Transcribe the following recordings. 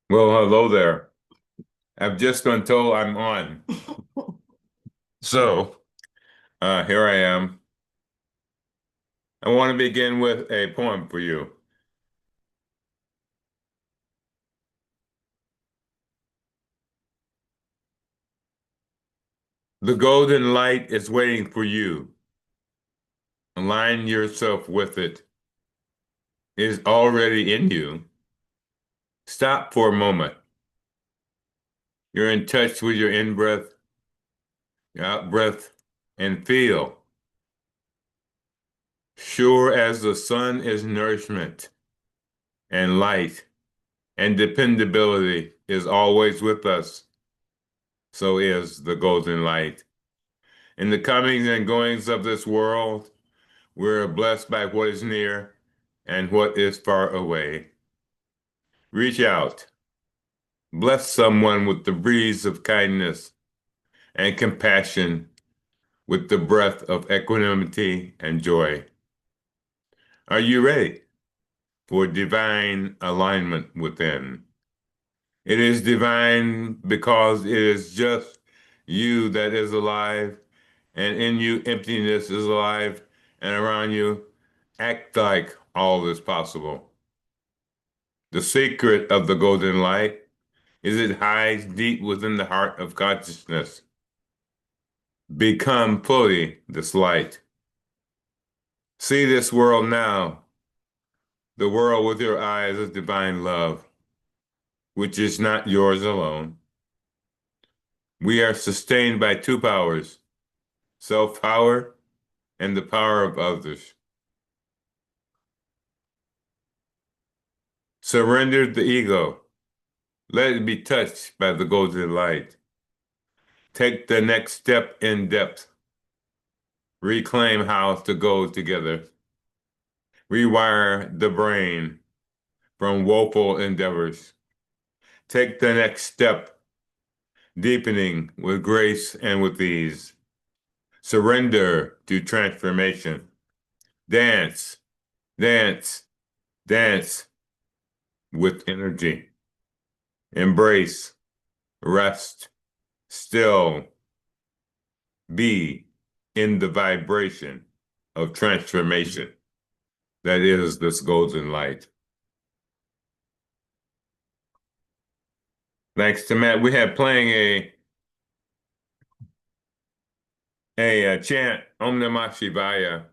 Well, hello there. I've just been told I'm on. So, here I am. I want to begin with a poem for you. The golden light is waiting for you. Align yourself with it. It is already in you. Stop for a moment. You're in touch with your in-breath, your out-breath, and feel. Sure as the sun is nourishment and light and dependability is always with us, so is the golden light. In the comings and goings of this world, we're blessed by what is near and what is far away. Reach out, bless someone with the breeze of kindness and compassion, with the breath of equanimity and joy. Are you ready for divine alignment within? It is divine because it is just you that is alive, and in you emptiness is alive, and around you act like all is possible. The secret of the golden light is it hides deep within the heart of consciousness. Become fully this light. See this world now, the world with your eyes of divine love, which is not yours alone. We are sustained by two powers, self-power and the power of others. Surrender the ego. Let it be touched by the golden light. Take the next step in depth. Reclaim how to go together. Rewire the brain from woeful endeavors. Take the next step, deepening with grace and with ease. Surrender to transformation. Dance, dance, dance with energy. Embrace, rest, still, be in the vibration of transformation that is this golden light. Thanks to Matt, we have playing a chant Om Namah Shivaya,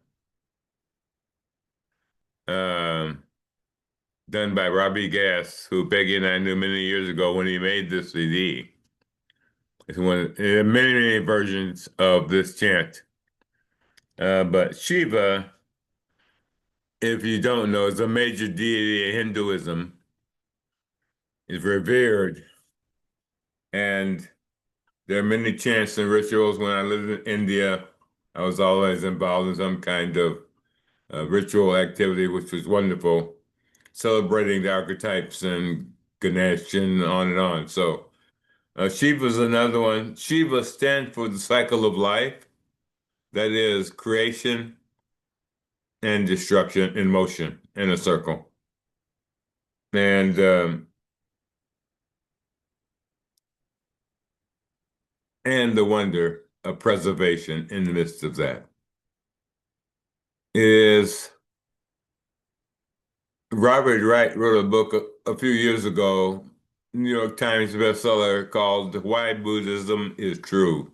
um, done by Robbie Gass, who Peggy and I knew many years ago when he made this CD. It's there are many, many versions of this chant. But Shiva, if you don't know, is a major deity in Hinduism, is revered, and there are many chants and rituals. When I lived in India, I was always involved in some kind of ritual activity, which was wonderful, celebrating the archetypes and Ganesh and on and on. So Shiva is another one. Shiva stands for the cycle of life, that is creation and destruction in motion in a circle. And the wonder of preservation in the midst of that is Robert Wright wrote a book a few years ago, New York Times bestseller, called Why Buddhism is True.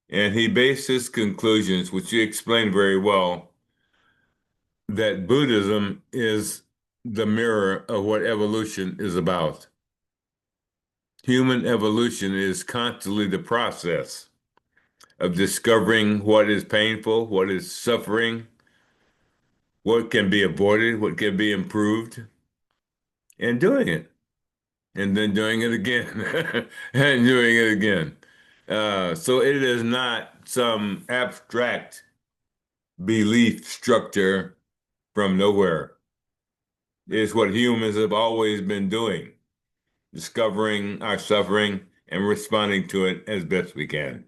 And he based his conclusions, which he explained very well, that Buddhism is the mirror of what evolution is about. Human evolution is constantly the process of discovering what is painful, what is suffering, what can be avoided, what can be improved, and doing it, and then doing it again, and doing it again. So it is not some abstract belief structure from nowhere. It's what humans have always been doing, discovering our suffering and responding to it as best we can.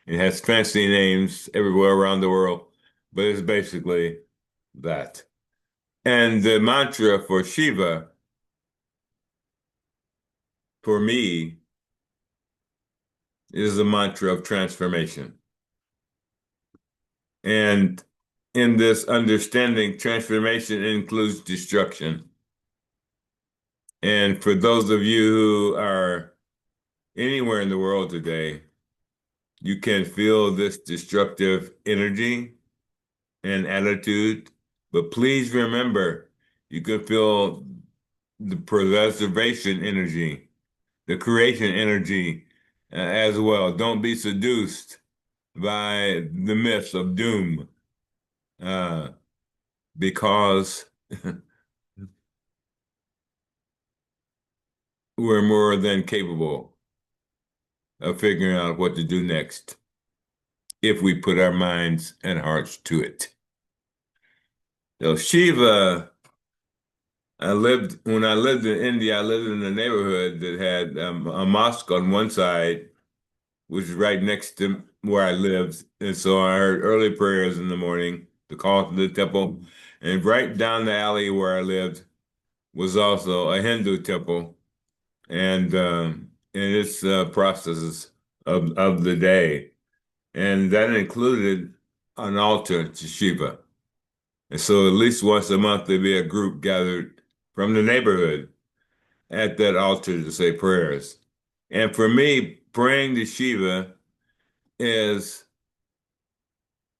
It has fancy names everywhere around the world, but it's basically that. And the mantra for Shiva for me, is the mantra of transformation. And in this understanding, transformation includes destruction. And for those of you who are anywhere in the world today, you can feel this destructive energy and attitude. But please remember, you can feel the preservation energy, the creation energy as well. Don't be seduced by the myths of doom uh, because we're more than capable of figuring out what to do next if we put our minds and hearts to it. So Shiva, when I lived in India, I lived in a neighborhood that had a mosque on one side, which is right next to where I lived. And so I heard early prayers in the morning, the call to the temple. And right down the alley where I lived was also a Hindu temple. And its processes of the day. And that included an altar to Shiva. And so at least once a month there'd be a group gathered from the neighborhood at that altar to say prayers. And for me, praying to Shiva is,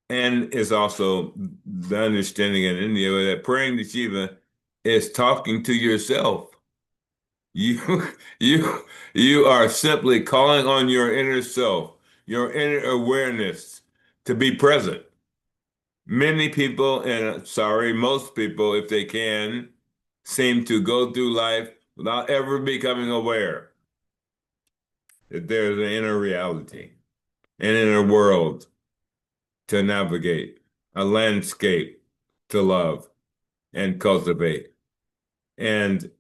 and is also the understanding in India that praying to Shiva is talking to yourself. You, you, you are simply calling on your inner self, your inner awareness to be present. Many people, and sorry, most people, if they can, seem to go through life without ever becoming aware that there's an inner reality, an inner world to navigate, a landscape to love and cultivate. And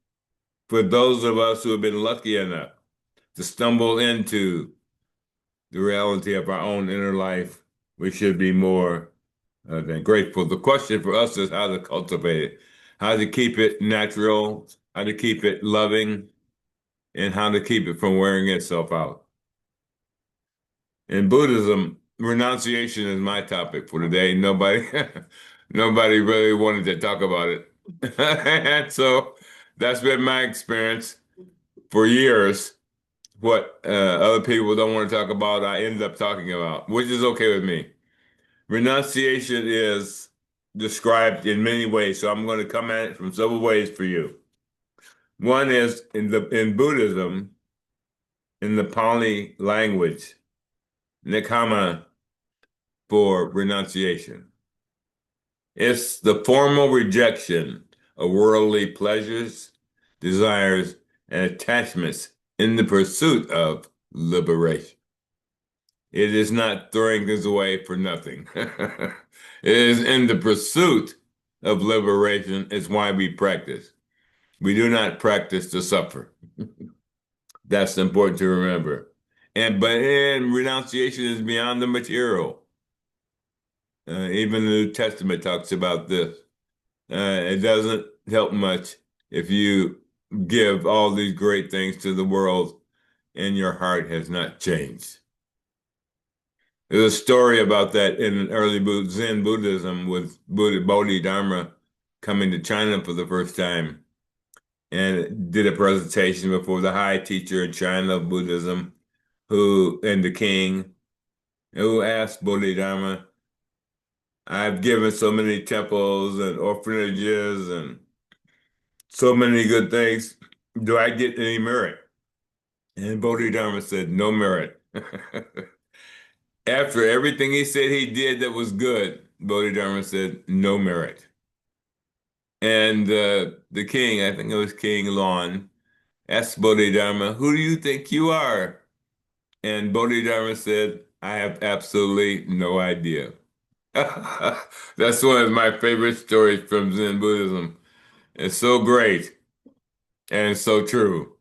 for those of us who have been lucky enough to stumble into the reality of our own inner life, we should be more than grateful. The question for us is how to cultivate it, how to keep it natural, how to keep it loving, and how to keep it from wearing itself out. In Buddhism, renunciation is my topic for today. Nobody really wanted to talk about it. And so that's been my experience for years. What other people don't want to talk about, I end up talking about, which is okay with me. Renunciation is described in many ways, so I'm going to come at it from several ways for you. One is in Buddhism, in the Pali language, nekkhamma for renunciation. It's the formal rejection of worldly pleasures, desires, and attachments in the pursuit of liberation. It is not throwing things away for nothing. It is in the pursuit of liberation. It's why we practice. We do not practice to suffer. That's important to remember. But renunciation is beyond the material. Even the New Testament talks about this. It doesn't help much if you give all these great things to the world and your heart has not changed. There's a story about that in early Zen Buddhism with Bodhidharma coming to China for the first time and did a presentation before the high teacher in China of Buddhism, and the king, who asked Bodhidharma, I've given so many temples and orphanages and so many good things. Do I get any merit? And Bodhidharma said, no merit. After everything he said he did that was good, Bodhidharma said, no merit. And the king, I think it was King Lon, asked Bodhidharma, who do you think you are? And Bodhidharma said, I have absolutely no idea. That's one of my favorite stories from Zen Buddhism. It's so great and so true.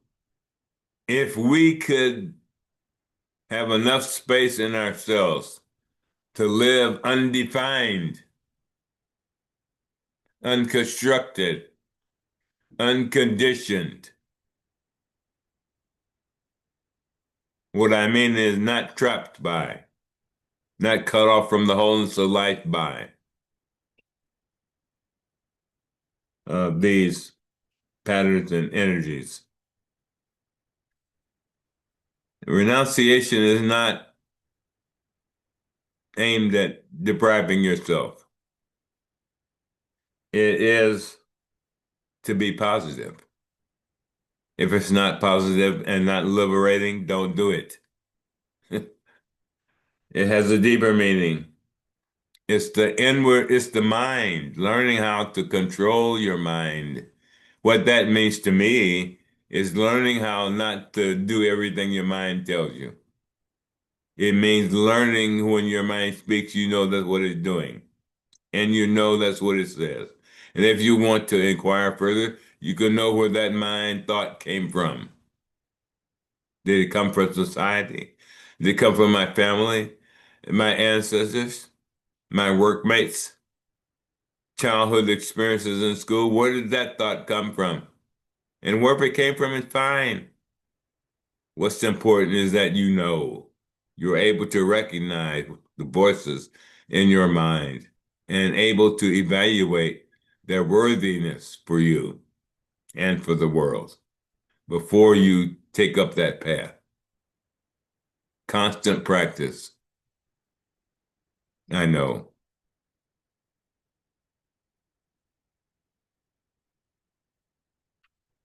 If we could have enough space in ourselves to live undefined, unconstructed, unconditioned, What I mean is not trapped by, not cut off from the wholeness of life by these patterns and energies. Renunciation is not aimed at depriving yourself. It is to be positive. If it's not positive and not liberating, don't do it. It has a deeper meaning. It's the mind, learning how to control your mind. What that means to me is learning how not to do everything your mind tells you. It means learning when your mind speaks, you know that's what it's doing. And you know that's what it says. And if you want to inquire further, you can know where that mind thought came from. Did it come from society? Did it come from my family, my ancestors, my workmates, childhood experiences in school? Where did that thought come from? And wherever it came from is fine. What's important is that you know you're able to recognize the voices in your mind and able to evaluate their worthiness for you and for the world before you take up that path. Constant practice. I know.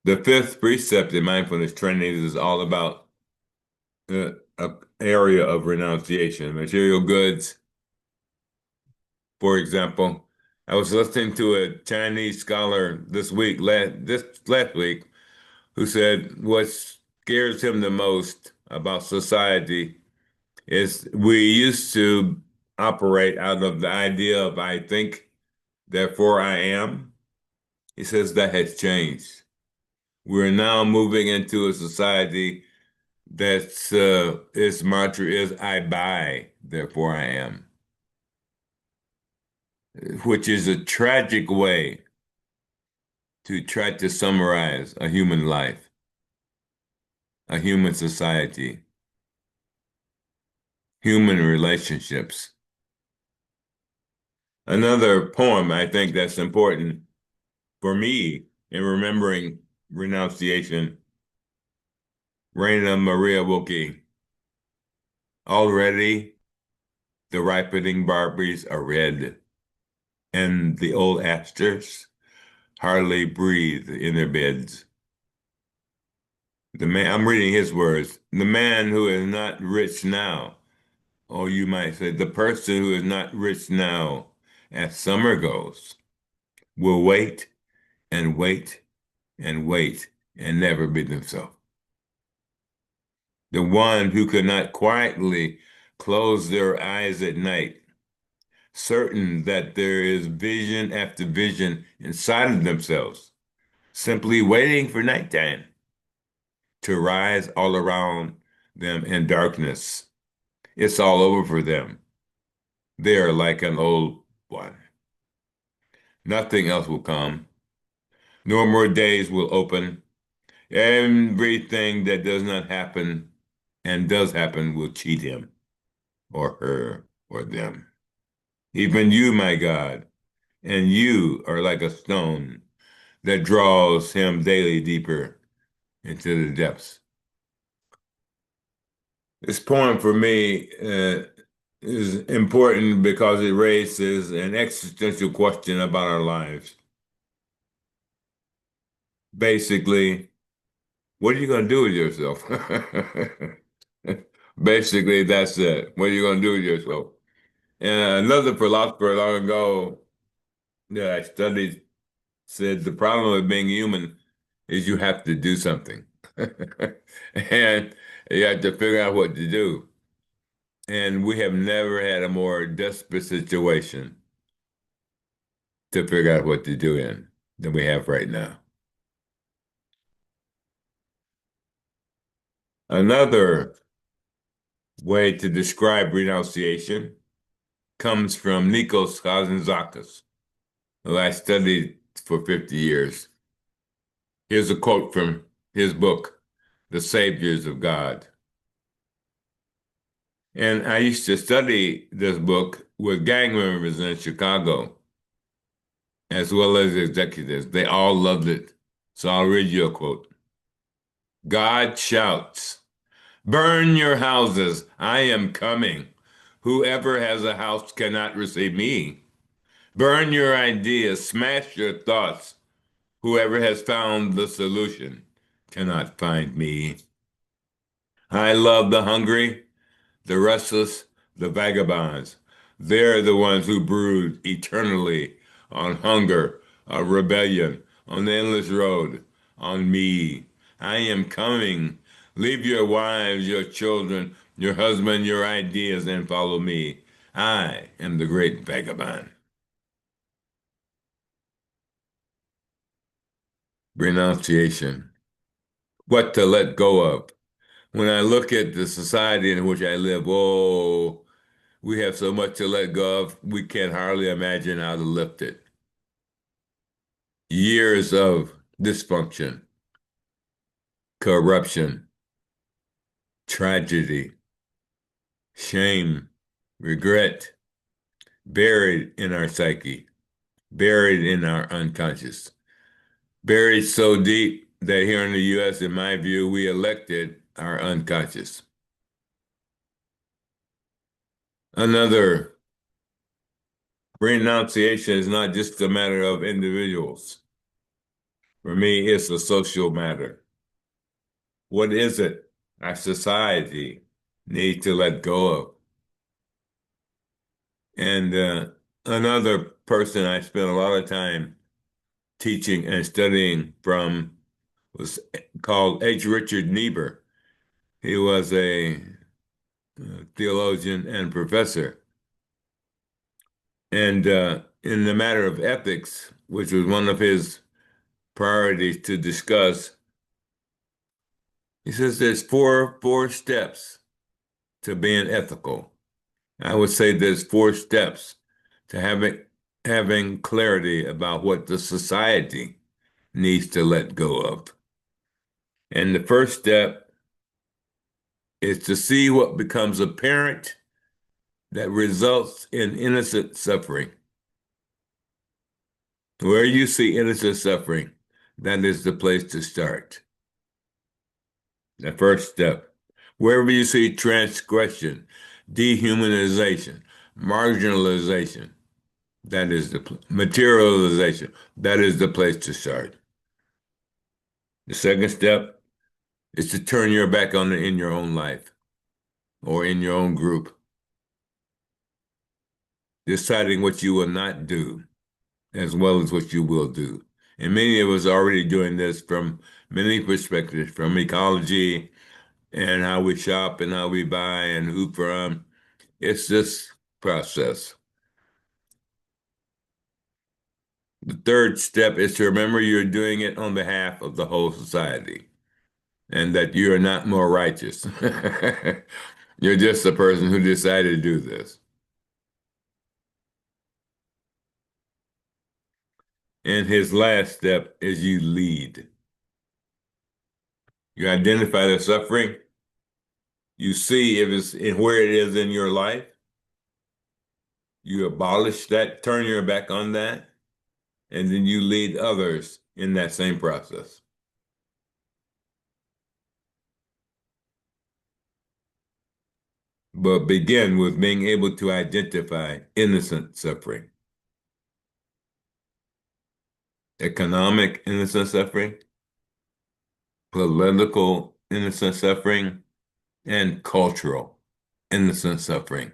The fifth precept in mindfulness training is all about an area of renunciation, material goods. For example, I was listening to a Chinese scholar this last week, who said what scares him the most about society is we used to operate out of the idea of I think, therefore I am. He says that has changed. We're now moving into a society that's its mantra is I buy, therefore I am, which is a tragic way to try to summarize a human life, a human society, human relationships. Another poem I think that's important for me in remembering renunciation, Raina Maria Wilkie. Already the ripening barberries are red, and the old asters hardly breathe in their beds. I'm reading his words. The man who is not rich now, or you might say the person who is not rich now, as summer goes, will wait and wait and wait and never be themselves. The one who could not quietly close their eyes at night, certain that there is vision after vision inside of themselves, simply waiting for nighttime to rise all around them in darkness. It's all over for them. They are like an old one. Nothing else will come. No more days will open. Everything that does not happen and does happen will cheat him or her or them. Even you, my God, and you are like a stone that draws him daily deeper into the depths. This poem for me is important because it raises an existential question about our lives. Basically, what are you going to do with yourself? Basically, that's it. What are you going to do with yourself? And another philosopher long ago that I studied said the problem with being human is you have to do something. And you have to figure out what to do. And we have never had a more desperate situation to figure out what to do in than we have right now. Another way to describe renunciation comes from Nikos Kazantzakis, who I studied for 50 years. Here's a quote from his book, The Saviors of God. And I used to study this book with gang members in Chicago, as well as executives. They all loved it. So I'll read you a quote. God shouts, "Burn your houses, I am coming. Whoever has a house cannot receive me. Burn your ideas, smash your thoughts. Whoever has found the solution cannot find me. I love the hungry, the restless, the vagabonds. They're the ones who brood eternally on hunger, on rebellion, on the endless road, on me. I am coming. Leave your wives, your children, your husband, your ideas, and follow me. I am the great vagabond." Renunciation. What to let go of. When I look at the society in which I live, oh, we have so much to let go of, we can hardly imagine how to lift it. Years of dysfunction, corruption, tragedy, shame, regret, buried in our psyche, buried in our unconscious, buried so deep that here in the US, in my view, we elected our unconscious. Another renunciation is not just a matter of individuals. For me, it's a social matter. What is it our society needs to let go of? And another person I spent a lot of time teaching and studying from was called H. Richard Niebuhr. He was a theologian and professor. And in the matter of ethics, which was one of his priorities to discuss, he says there's four steps to being ethical. I would say there's four steps to having clarity about what the society needs to let go of. And the first step is to see what becomes apparent that results in innocent suffering. Where you see innocent suffering, that is the place to start. The first step. Wherever you see transgression, dehumanization, marginalization, that is the materialization. That is the place to start. The second step is to turn your back on it in your own life or in your own group, deciding what you will not do as well as what you will do. And many of us are already doing this from many perspectives, from ecology and how we shop and how we buy and who from. It's this process. The third step is to remember you're doing it on behalf of the whole society and that you are not more righteous. You're just the person who decided to do this. And his last step is you lead. You identify the suffering. You see if it's in where it is in your life. You abolish that, turn your back on that, and then you lead others in that same process. But begin with being able to identify innocent suffering, economic innocent suffering, political innocent suffering, and cultural innocent suffering.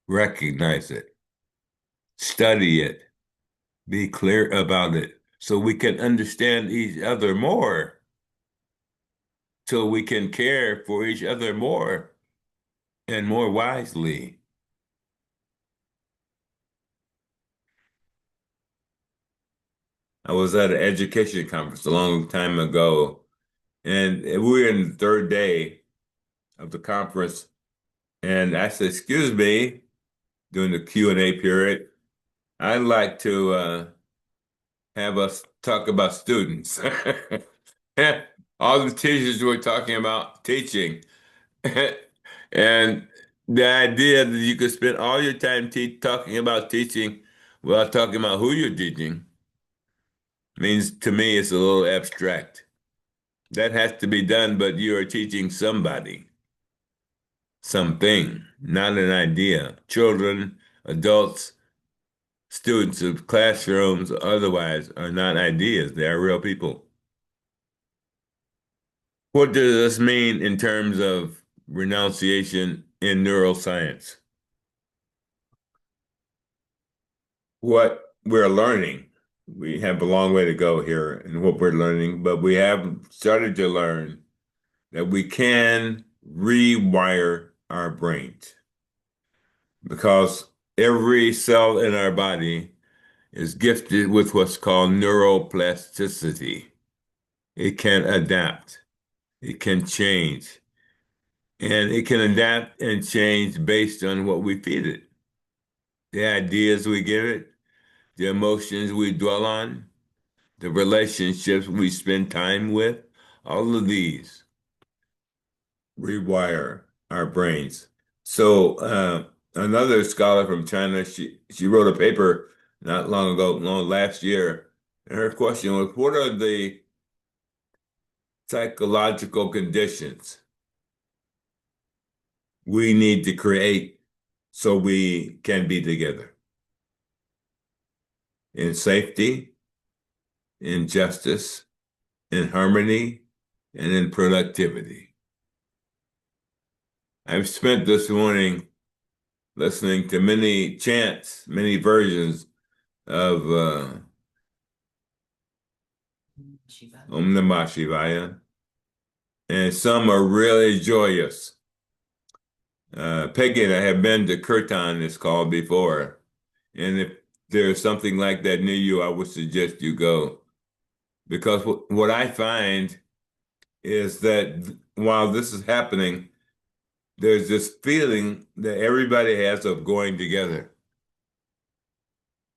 Recognize it, study it, be clear about it so we can understand each other more, so we can care for each other more and more wisely. I was at an education conference a long time ago, and we were in the third day of the conference, and I said, "Excuse me," during the Q&A period, "I'd like to have us talk about students." All the teachers were talking about teaching. And the idea that you could spend all your time talking about teaching without talking about who you're teaching means to me it's a little abstract. That has to be done, but you are teaching somebody something, not an idea. Children, adults, students of classrooms, otherwise, are not ideas. They are real people. What does this mean in terms of renunciation in neuroscience? What we're learning, we have a long way to go here in what we're learning, but we have started to learn that we can rewire our brains because every cell in our body is gifted with what's called neuroplasticity. It can adapt, it can change, and it can adapt and change based on what we feed it, the ideas we give it, the emotions we dwell on, the relationships we spend time with. All of these rewire our brains. So another scholar from China, she wrote a paper not long ago, no, last year, and her question was, what are the psychological conditions we need to create so we can be together in safety, in justice, in harmony, and in productivity? I've spent this morning listening to many chants, many versions of Om Namah Shivaya, and some are really joyous. Peggy and I have been to Kirtan, it's called, before, and if there's something like that near you, I would suggest you go. Because what I find is that while this is happening, there's this feeling that everybody has of going together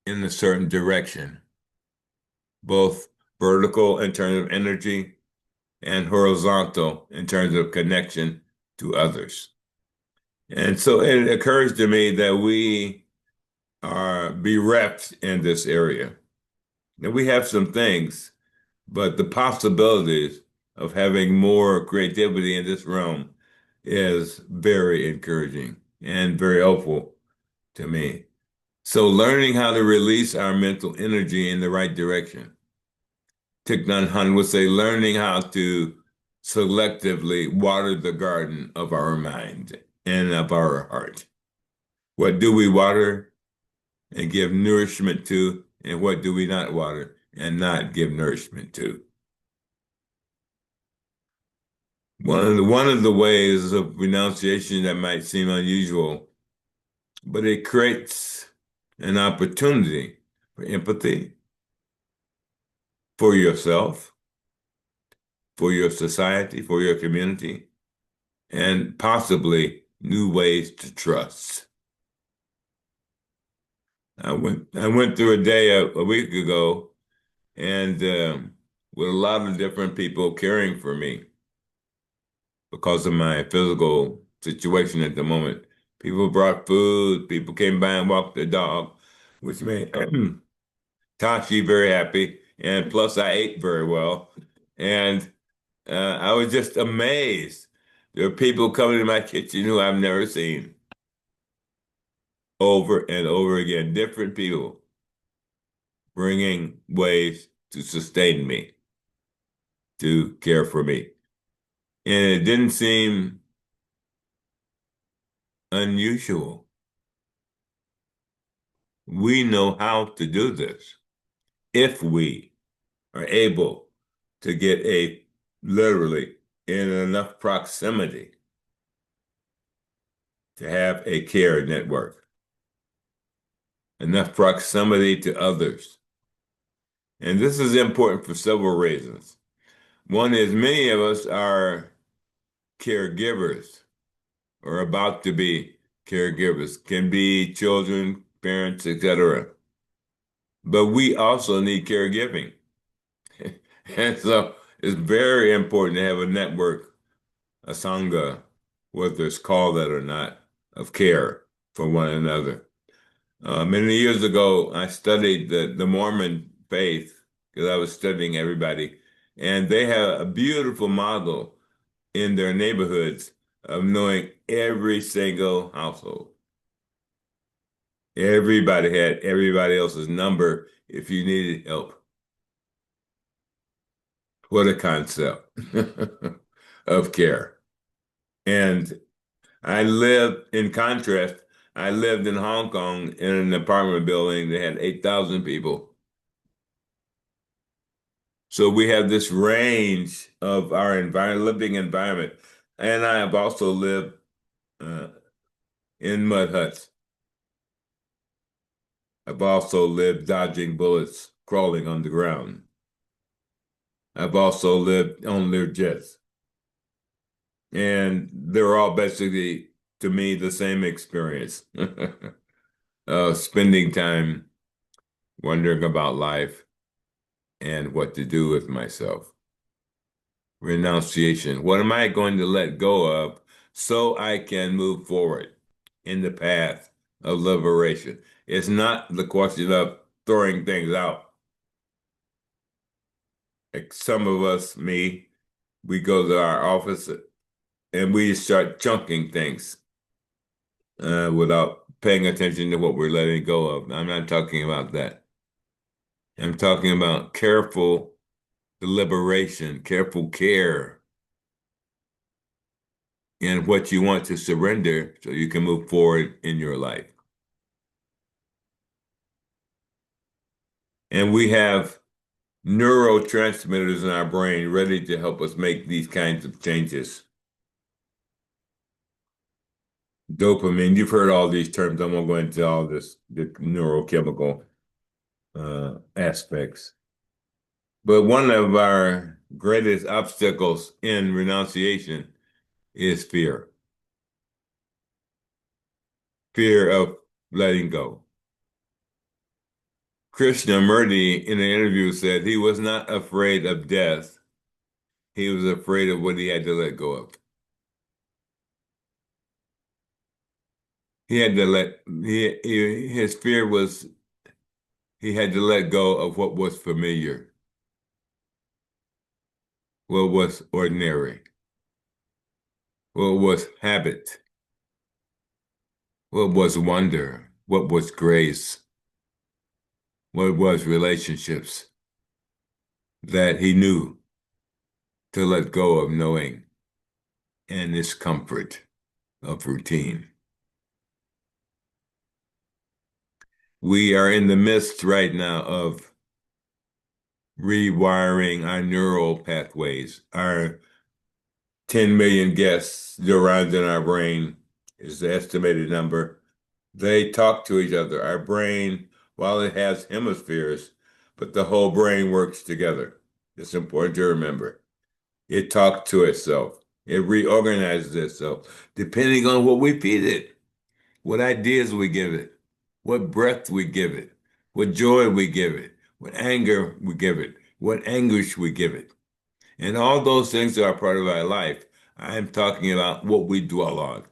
in a certain direction, both vertical in terms of energy and horizontal in terms of connection to others. And so it occurs to me that we are bereft in this area. Now we have some things, but the possibilities of having more creativity in this realm is very encouraging and very helpful to me. So learning how to release our mental energy in the right direction. Thich Nhat Hanh would say, learning how to selectively water the garden of our mind and of our heart. What do we water and give nourishment to, and what do we not water and not give nourishment to? One of the ways of renunciation that might seem unusual, but it creates an opportunity for empathy for yourself, for your society, for your community, and possibly new ways to trust. I went through a day a week ago, and with a lot of different people caring for me because of my physical situation at the moment. People brought food, people came by and walked the dog, which made Tashi very happy, and plus I ate very well. And I was just amazed. There are people coming to my kitchen who I've never seen over and over again, different people bringing ways to sustain me, to care for me. And it didn't seem unusual. We know how to do this if we are able to get literally in enough proximity to have a care network, enough proximity to others. And this is important for several reasons. One is many of us are caregivers or about to be caregivers, can be children, parents, etc. But we also need caregiving. And so it's very important to have a network, a sangha, whether it's called that or not, of care for one another. Many years ago, I studied the Mormon faith because I was studying everybody, and they have a beautiful model in their neighborhoods of knowing every single household. Everybody had everybody else's number if you needed help. What a concept of care. And in contrast, I lived in Hong Kong in an apartment building that had 8,000 people. So we have this range of our living environment. And I have also lived uh, in mud huts. I've also lived dodging bullets, crawling on the ground. I've also lived on Lear jets. And they're all basically, to me, the same experience. Spending time wondering about life and what to do with myself. Renunciation. What am I going to let go of so I can move forward in the path of liberation? It's not the question of throwing things out. Like some of us, me, we go to our office and we start chunking things without paying attention to what we're letting go of. I'm not talking about that. I'm talking about careful deliberation, careful care in what you want to surrender so you can move forward in your life. And we have neurotransmitters in our brain ready to help us make these kinds of changes. Dopamine, you've heard all these terms. I won't go into all this, the neurochemical aspects. But one of our greatest obstacles in renunciation is fear. Fear of letting go. Krishnamurti, in an interview, said he was not afraid of death. He was afraid of what he had to let go of. He had to his fear was he had to let go of what was familiar, what was ordinary, what was habit, what was wonder, what was grace, what was relationships that he knew to let go of knowing and this comfort of routine. We are in the midst right now of rewiring our neural pathways. Our 10 million guests neurons in our brain is the estimated number. They talk to each other. Our brain, while it has hemispheres, but the whole brain works together. It's important to remember. It talks to itself. It reorganizes itself depending on what we feed it, what ideas we give it, what breath we give it, what joy we give it, what anger we give it, what anguish we give it. And all those things are part of our life. I'm talking about what we dwell on.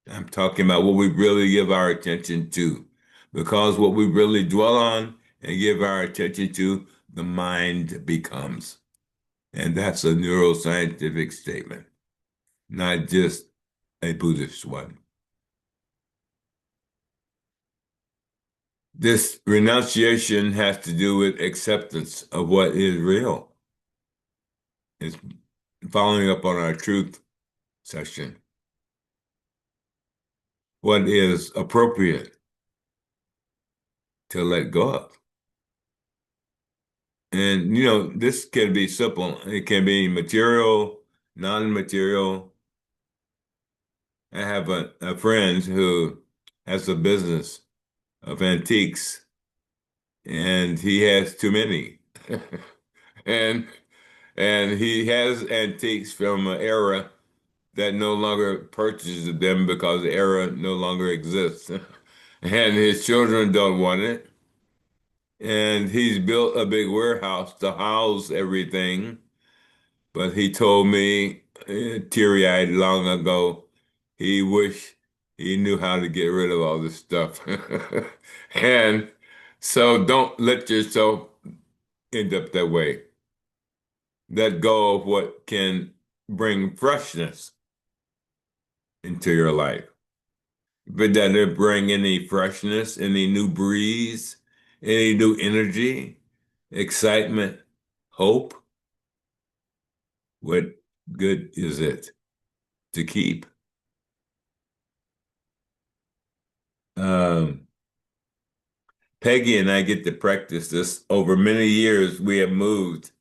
I'm talking about what we really give our attention to. Because what we really dwell on and give our attention to, the mind becomes. And that's a neuroscientific statement, not just a Buddhist one. This renunciation has to do with acceptance of what is real. It's following up on our truth session. What is appropriate to let go of. And, this can be simple. It can be material, non-material. I have a friend who has a business of antiques, and he has too many. And and he has antiques from an era that no longer purchases them because the era no longer exists. And his children don't want it. And he's built a big warehouse to house everything. But he told me teary-eyed long ago. He wished he knew how to get rid of all this stuff. And so don't let yourself end up that way. Let go of what can bring freshness into your life. But that it bring any freshness, any new breeze, any new energy, excitement, hope. What good is it to keep? Um, Peggy and I get to practice this over many years. We have moved.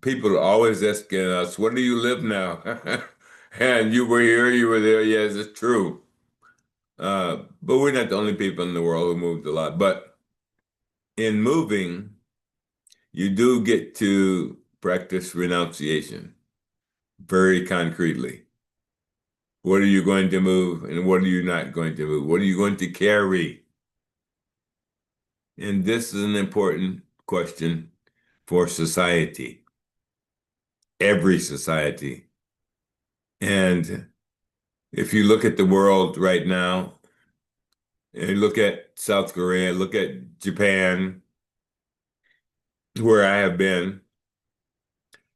People are always asking us, "Where do you live now?" And you were here, you were there. Yes, it's true. But we're not the only people in the world who moved a lot. But in moving, you do get to practice renunciation very concretely. What are you going to move and what are you not going to move? What are you going to carry? And this is an important question for society, every society. And if you look at the world right now, and look at South Korea, look at Japan, where I have been,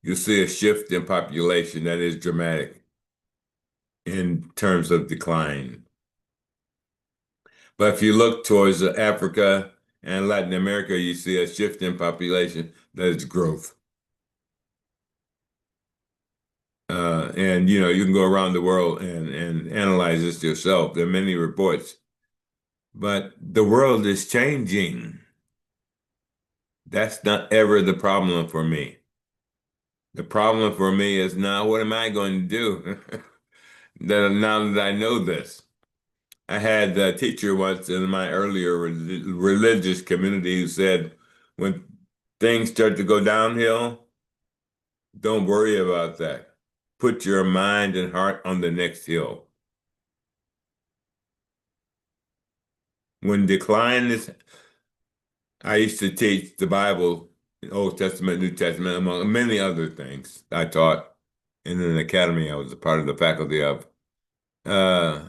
you'll see a shift in population that is dramatic in terms of decline. But if you look towards Africa and Latin America, you see a shift in population that is growth. And you can go around the world and analyze this yourself. There are many reports, but the world is changing. That's not ever the problem for me. The problem for me is now, what am I going to do? Now that I know this. I had a teacher once in my earlier religious community who said, when things start to go downhill, don't worry about that. Put your mind and heart on the next hill. When decline is, I used to teach the Bible, Old Testament, New Testament, among many other things I taught in an academy I was a part of the faculty of. Uh,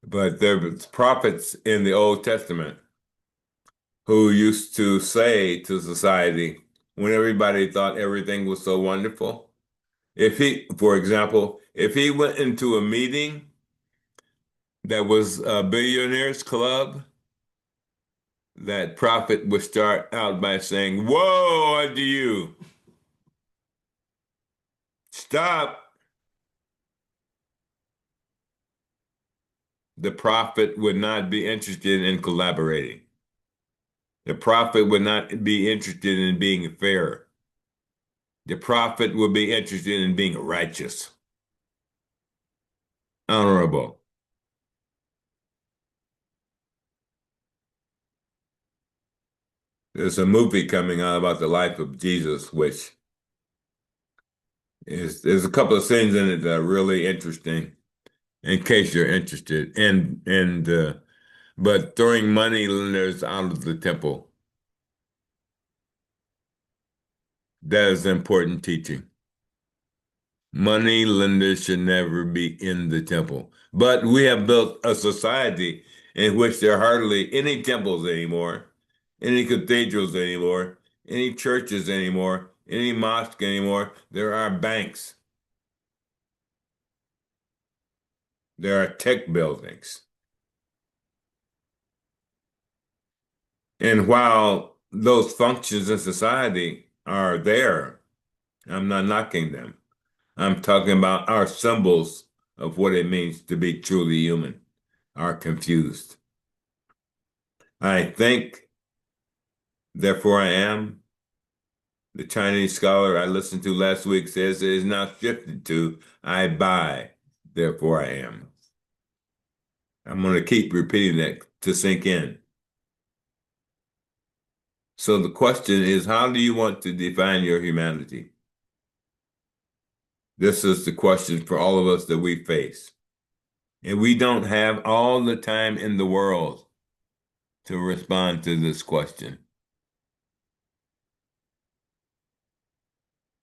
but there was prophets in the Old Testament who used to say to society, when everybody thought everything was so wonderful, for example, if he went into a meeting that was a billionaires club, that prophet would start out by saying, "Woe unto you! Stop!" The prophet would not be interested in collaborating. The prophet would not be interested in being fair. The prophet would be interested in being righteous, honorable. There's a movie coming out about the life of Jesus, which there's a couple of scenes in it that are really interesting, in case you're interested. But throwing money lenders out of the temple, that is important teaching. Money lenders should never be in the temple. But we have built a society in which there are hardly any temples anymore, any cathedrals anymore, any churches anymore, any mosque anymore. There are banks. There are tech buildings. And while those functions in society are there, I'm not knocking them. I'm talking about our symbols of what it means to be truly human are confused. I think, therefore I am. The Chinese scholar I listened to last week says it is now shifted to I buy, therefore I am. I'm going to keep repeating that to sink in. So the question is, how do you want to define your humanity? This is the question for all of us that we face. And we don't have all the time in the world to respond to this question.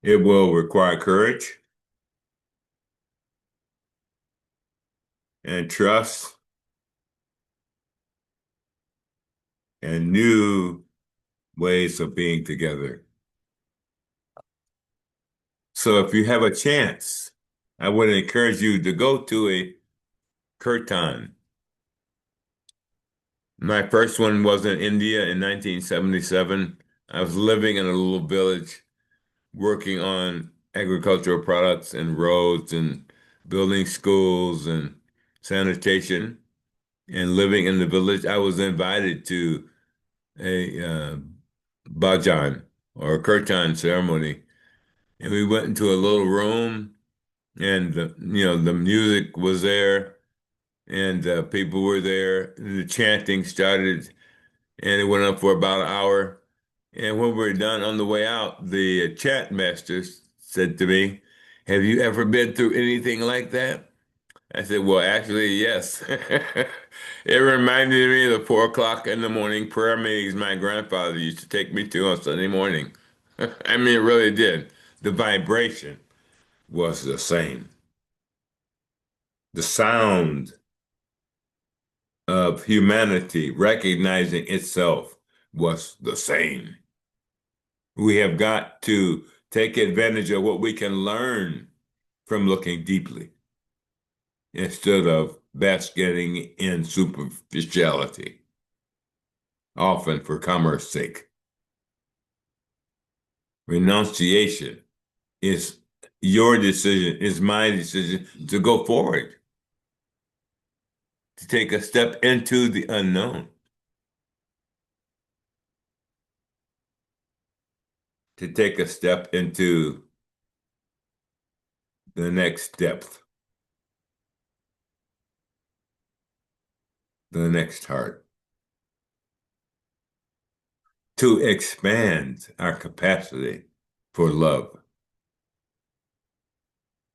It will require courage. and trust and new ways of being together. So if you have a chance, I would encourage you to go to a kirtan. My first one was in India in 1977. I was living in a little village working on agricultural products and roads and building schools and sanitation and living in the village. I was invited to a bhajan or a kirtan ceremony, and we went into a little room, and the music was there, and people were there. And the chanting started, and it went on for about an hour. And when we were done on the way out, the chant master said to me, "Have you ever been through anything like that?" I said, "Well, actually, yes." It reminded me of the 4 o'clock in the morning prayer meetings my grandfather used to take me to on Sunday morning. I mean, it really did. The vibration was the same. The sound of humanity recognizing itself was the same. We have got to take advantage of what we can learn from looking deeply instead of basking in superficiality, often for commerce sake. Renunciation is your decision, is my decision to go forward, to take a step into the unknown, to take a step into the next depth, the next heart, to expand our capacity for love.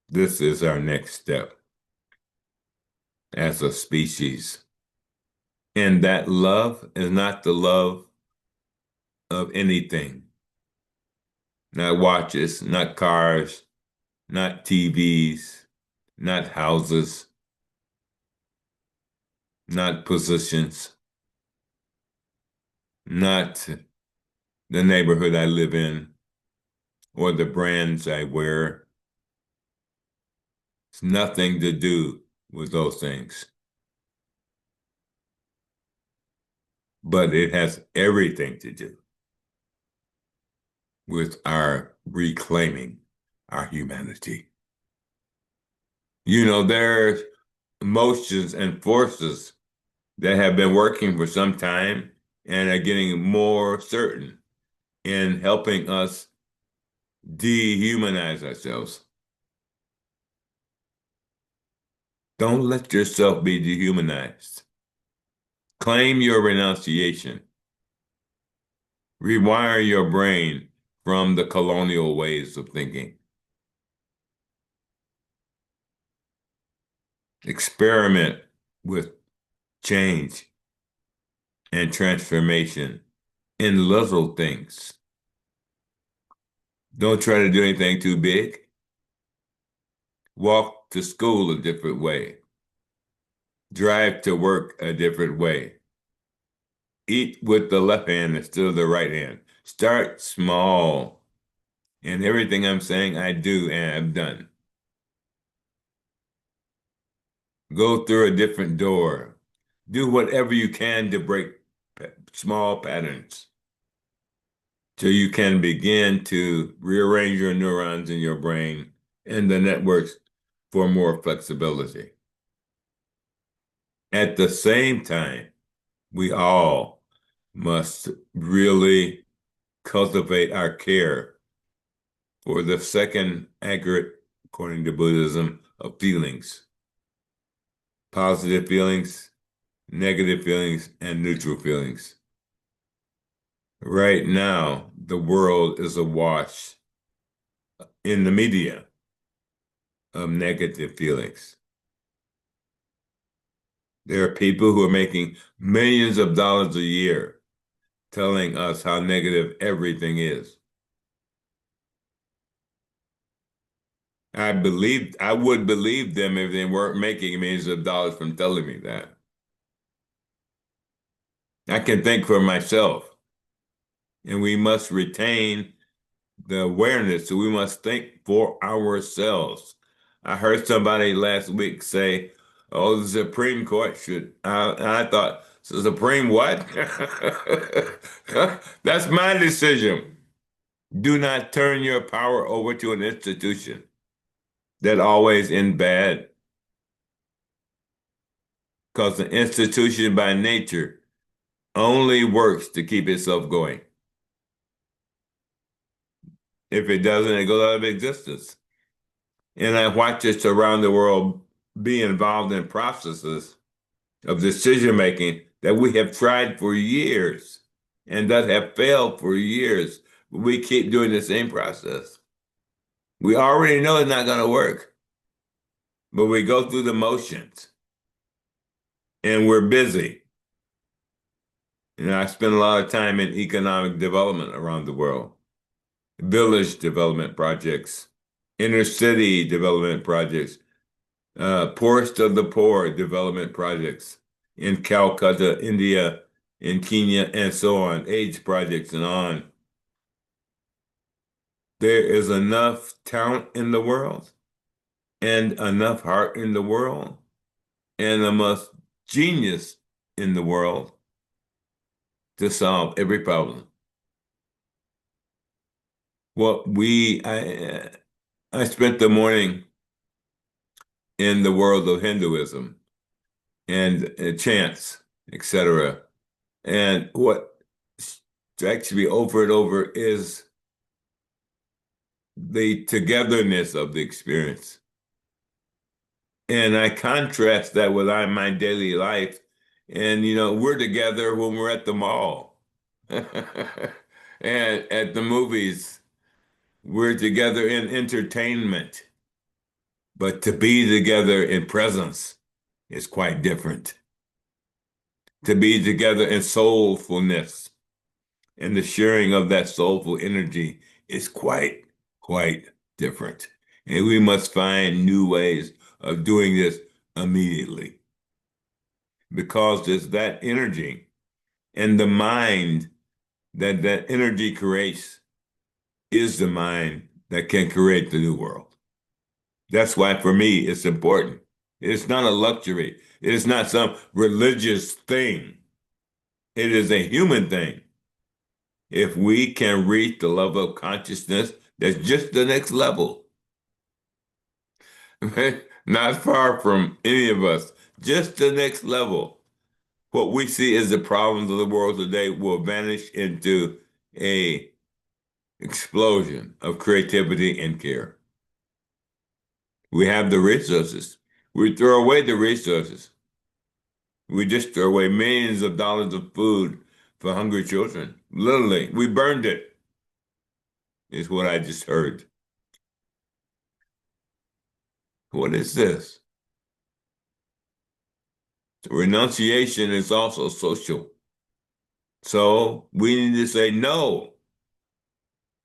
This is our next step as a species. And that love is not the love of anything, not watches, not cars, not TVs, not houses, not positions, not the neighborhood I live in or the brands I wear. It's nothing to do with those things. But it has everything to do with our reclaiming our humanity. There's emotions and forces that have been working for some time and are getting more certain in helping us dehumanize ourselves. Don't let yourself be dehumanized. Claim your renunciation. Rewire your brain from the colonial ways of thinking. Experiment with change and transformation in little things. Don't try to do anything too big. Walk to school a different way. Drive to work a different way. Eat with the left hand instead of the right hand. Start small. And everything I'm saying, I do and I've done. Go through a different door. Do whatever you can to break small patterns so you can begin to rearrange your neurons in your brain and the networks for more flexibility. At the same time, we all must really cultivate our care for the second aggregate, according to Buddhism, of feelings. Positive feelings, negative feelings, and neutral feelings. Right now, the world is awash in the media of negative feelings. There are people who are making millions of dollars a year telling us how negative everything is. I would believe them if they weren't making millions of dollars from telling me that. I can think for myself, and we must retain the awareness. So we must think for ourselves. I heard somebody last week say, "Oh, the Supreme Court should." And I thought, "So Supreme what?" That's my decision. Do not turn your power over to an institution that always ends bad, because the institution by nature only works to keep itself going. If it doesn't, it goes out of existence. And I watch this around the world be involved in processes of decision making that we have tried for years and that have failed for years. We keep doing the same process. We already know it's not going to work, but we go through the motions and we're busy. I spend a lot of time in economic development around the world, village development projects, inner city development projects, poorest of the poor development projects in Calcutta, India, in Kenya, and so on, AIDS projects and on. There is enough talent in the world and enough heart in the world and enough genius in the world to solve every problem. Well, I spent the morning in the world of Hinduism and chants, etc. And what strikes me over and over is the togetherness of the experience. And I contrast that with my daily life. And, we're together when we're at the mall and at the movies. We're together in entertainment. But to be together in presence is quite different. To be together in soulfulness and the sharing of that soulful energy is quite different. And we must find new ways of doing this immediately because it's that energy and the mind that energy creates is the mind that can create the new world. That's why for me it's important. It's not a luxury. It is not some religious thing. It is a human thing. If we can reach the level of consciousness that's just the next level, not far from any of us, just the next level, what we see as the problems of the world today will vanish into a explosion of creativity and care. We have the resources. We throw away the resources. We just throw away millions of dollars of food for hungry children. Literally, we burned it, is what I just heard. What is this? Renunciation is also social. So we need to say, no,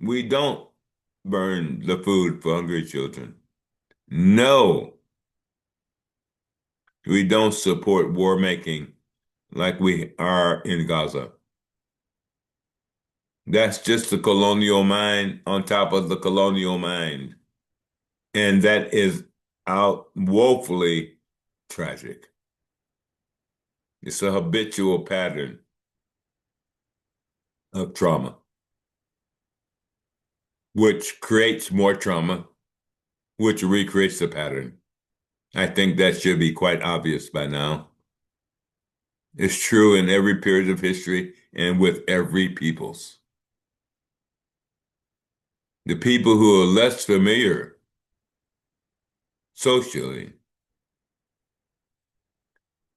we don't burn the food for hungry children. No, we don't support war making like we are in Gaza. That's just the colonial mind on top of the colonial mind. And that is out woefully tragic. It's a habitual pattern of trauma, which creates more trauma, which recreates the pattern. I think that should be quite obvious by now. It's true in every period of history and with every peoples. The people who are less familiar socially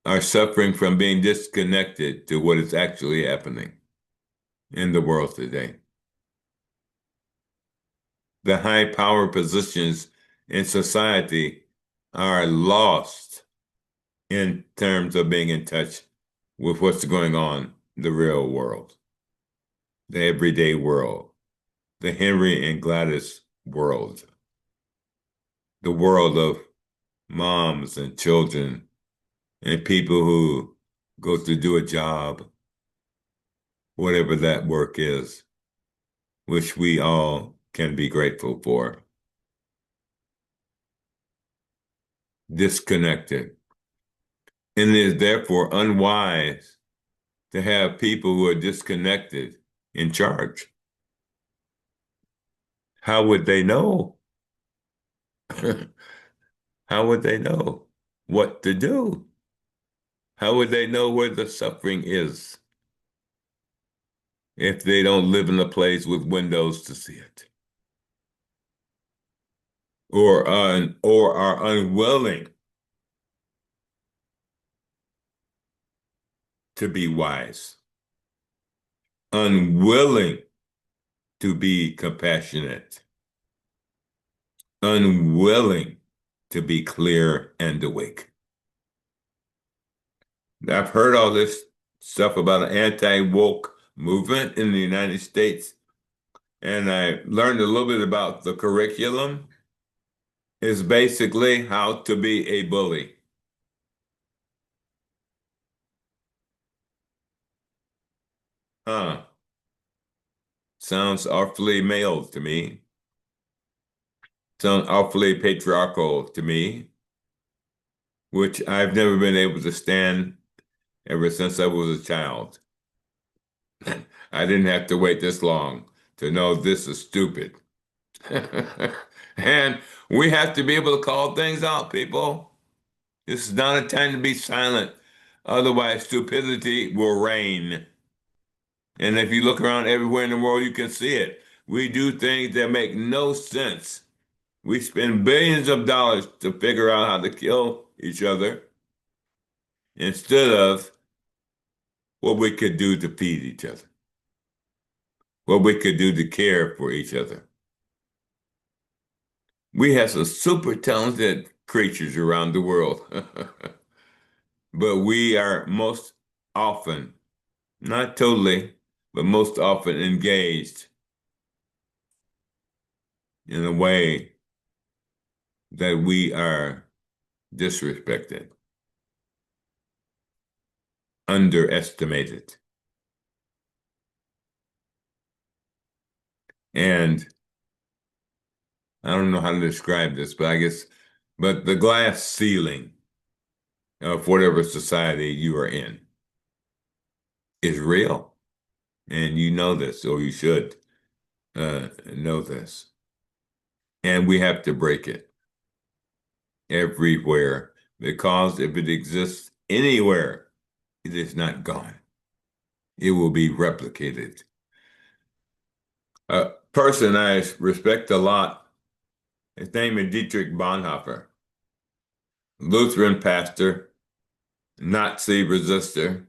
are suffering from being disconnected to what is actually happening in the world today. The high power positions in society are lost in terms of being in touch with what's going on in the real world, the everyday world, the Henry and Gladys world. the world of moms and children and people who go to do a job, whatever that work is, which we all can be grateful for. Disconnected. And it is therefore unwise to have people who are disconnected in charge. How would they know? How would they know what to do? How would they know where the suffering is if they don't live in a place with windows to see it? Or are unwilling to be wise, unwilling to be compassionate, unwilling to be clear and awake. I've heard all this stuff about an anti-woke movement in the United States, and I learned a little bit about the curriculum. It's basically how to be a bully. Huh. Sounds awfully male to me. Sounds awfully patriarchal to me, which I've never been able to stand ever since I was a child. I didn't have to wait this long to know this is stupid. And we have to be able to call things out, people. This is not a time to be silent. Otherwise, stupidity will reign. And if you look around everywhere in the world, you can see it. We do things that make no sense. We spend billions of dollars to figure out how to kill each other instead of what we could do to feed each other, what we could do to care for each other. We have some super talented creatures around the world, but we are most often, not totally, but most often engaged in a way that we are disrespected, underestimated. And I don't know how to describe this, but the glass ceiling of whatever society you are in is real. And you know this, or you should know this. And we have to break it everywhere because if it exists anywhere, it is not gone. It will be replicated. A person I respect a lot, his name is Dietrich Bonhoeffer, Lutheran pastor, Nazi resistor.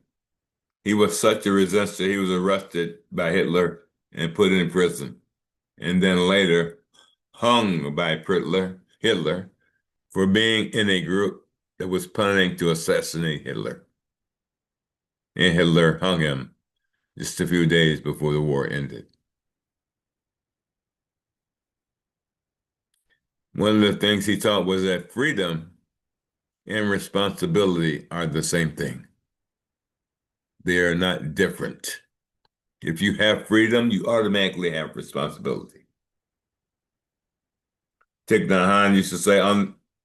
He was such a resistor, he was arrested by Hitler and put in prison, and then later hung by Hitler for being in a group that was planning to assassinate Hitler. And Hitler hung him just a few days before the war ended. One of the things he taught was that freedom and responsibility are the same thing. They are not different. If you have freedom, you automatically have responsibility. Thich Nhat Hanh used to say,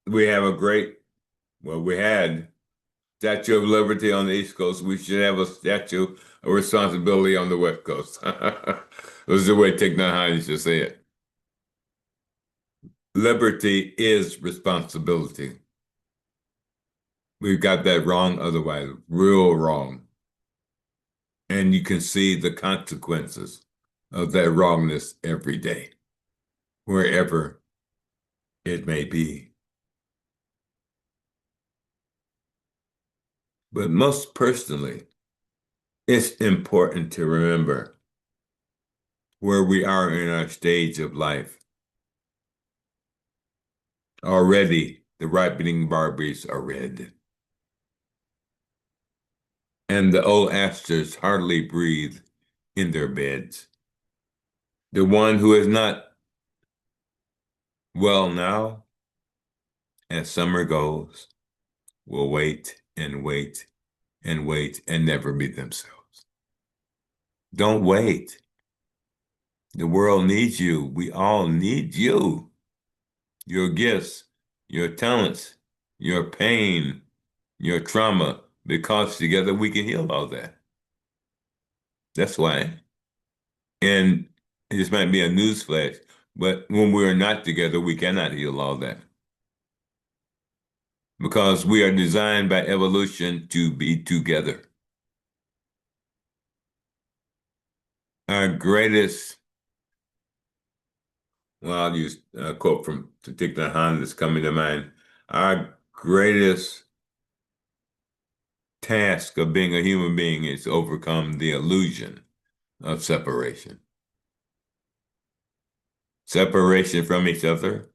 we have we had Statue of Liberty on the East Coast. We should have a statue of responsibility on the West Coast. This is the way Thich Nhat Hanh used to say it. Liberty is responsibility. We've got that wrong otherwise, real wrong. And you can see the consequences of that wrongness every day, wherever it may be. But most personally, it's important to remember where we are in our stage of life. Already, the ripening barberries are red. And the old asters hardly breathe in their beds. The one who is not well now as summer goes, will wait and wait and wait and never be themselves. Don't wait. The world needs you. We all need you. Your gifts, your talents, your pain, your trauma, because together we can heal all that. That's why. And this might be a newsflash, but when we're not together, we cannot heal all that. Because we are designed by evolution to be together. Our greatest, well, I'll use a quote from Thich Nhat Hanh that's coming to mind. Our greatest task of being a human being is to overcome the illusion of separation. Separation from each other,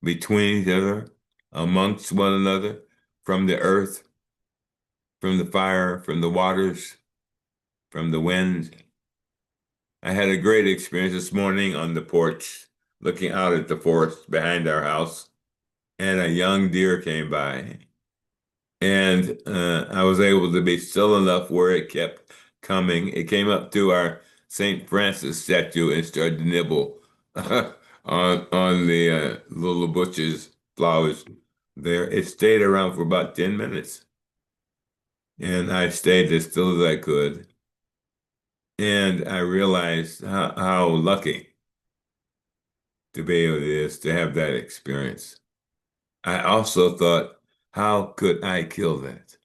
between each other, amongst one another, from the earth, from the fire, from the waters, from the wind. I had a great experience this morning on the porch, looking out at the forest behind our house, and a young deer came by. And I was able to be still enough where it kept coming. It came up to our St. Francis statue and started to nibble on the little bushes, flowers there. It stayed around for about 10 minutes. And I stayed as still as I could. And I realized how lucky to be able to have that experience. I also thought, how could I kill that?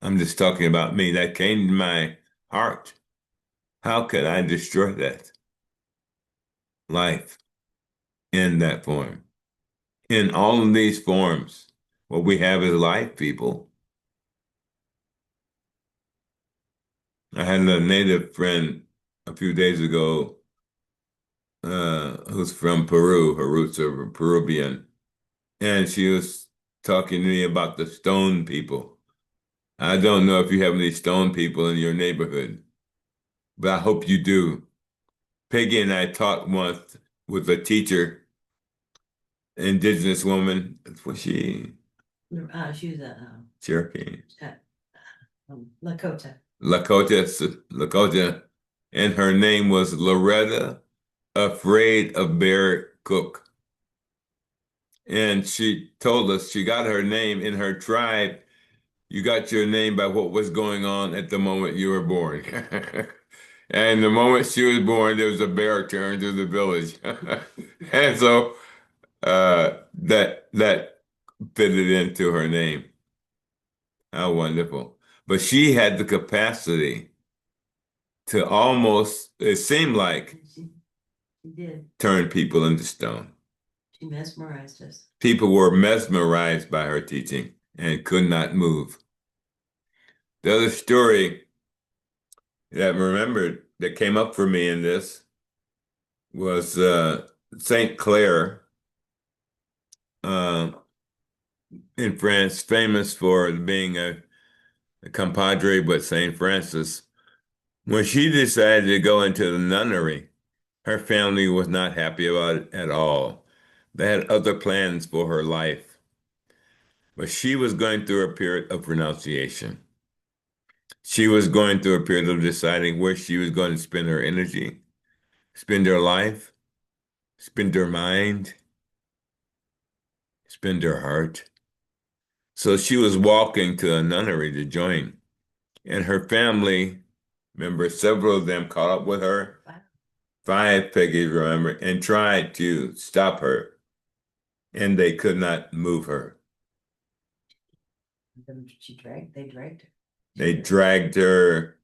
I'm just talking about me. That came to my heart. How could I destroy that life in that form? In all of these forms, what we have is life, people. I had a native friend a few days ago who's from Peru. Her roots are Peruvian. And she was talking to me about the stone people. I don't know if you have any stone people in your neighborhood, but I hope you do. Peggy and I taught once with a teacher, indigenous woman. Was she? She was a Cherokee. Lakota. Lakota. And her name was Loretta Afraid of Bear Cook. And she told us she got her name in her tribe. You got your name by what was going on at the moment you were born. And the moment she was born, there was a bear turned through the village. And so that fitted into her name. How wonderful. But she had the capacity to almost, it seemed like, She did. turn people into stone. She mesmerized us. People were mesmerized by her teaching and could not move. The other story that I remembered that came up for me in this was Saint Clare in France, famous for being a compadre with Saint Francis. When she decided to go into the nunnery, her family was not happy about it at all. They had other plans for her life. But she was going through a period of renunciation. She was going through a period of deciding where she was going to spend her energy, spend her life, spend her mind, spend her heart. So she was walking to a nunnery to join. And her family members, several of them caught up with her, 5 Peggy, remember, and tried to stop her. And they could not move her. They dragged her. They dragged her,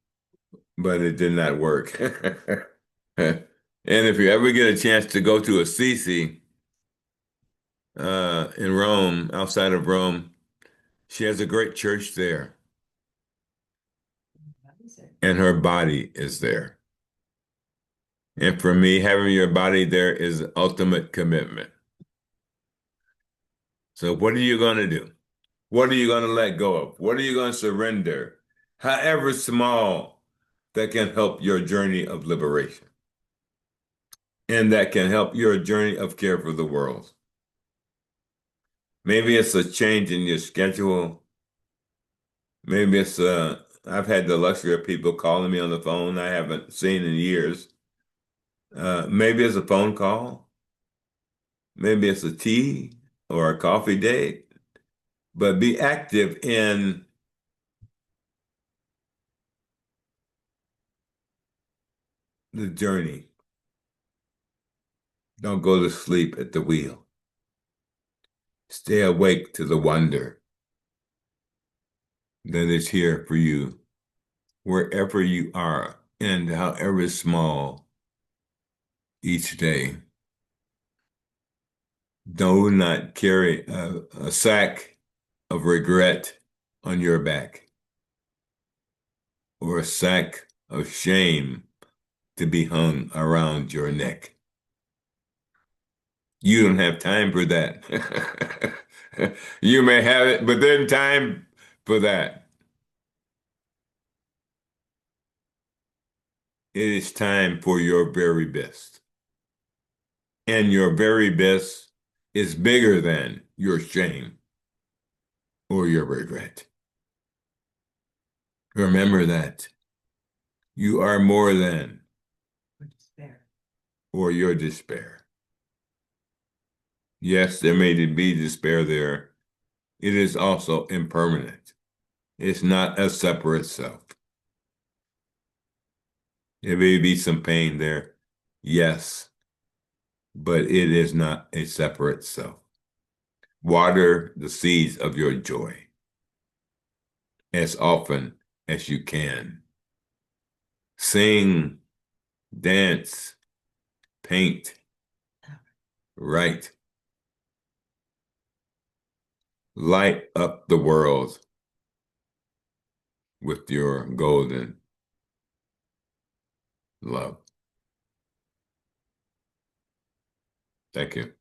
but it did not work. And if you ever get a chance to go to Assisi in Rome, outside of Rome, she has a great church there. And her body is there. And for me, having your body there is ultimate commitment. So what are you going to do? What are you going to let go of? What are you going to surrender? However small, that can help your journey of liberation. And that can help your journey of care for the world. Maybe it's a change in your schedule. Maybe it's I've had the luxury of people calling me on the phone I haven't seen in years. Maybe it's a phone call. Maybe it's a tea or a coffee date. But be active in the journey. Don't go to sleep at the wheel. Stay awake to the wonder that is here for you, wherever you are, and however small each day. Do not carry a sack of regret on your back or a sack of shame to be hung around your neck. You don't have time for that. You may have it, but then time for that. It is time for your very best. And your very best is bigger than your shame or your regret. Remember that. You are more than Or despair. or your despair. Yes, there may be despair there. It is also impermanent. It's not a separate self. There may be some pain there. Yes, but it is not a separate self. Water the seeds of your joy as often as you can. Sing, dance, paint, write. Light up the world with your golden love. Thank you.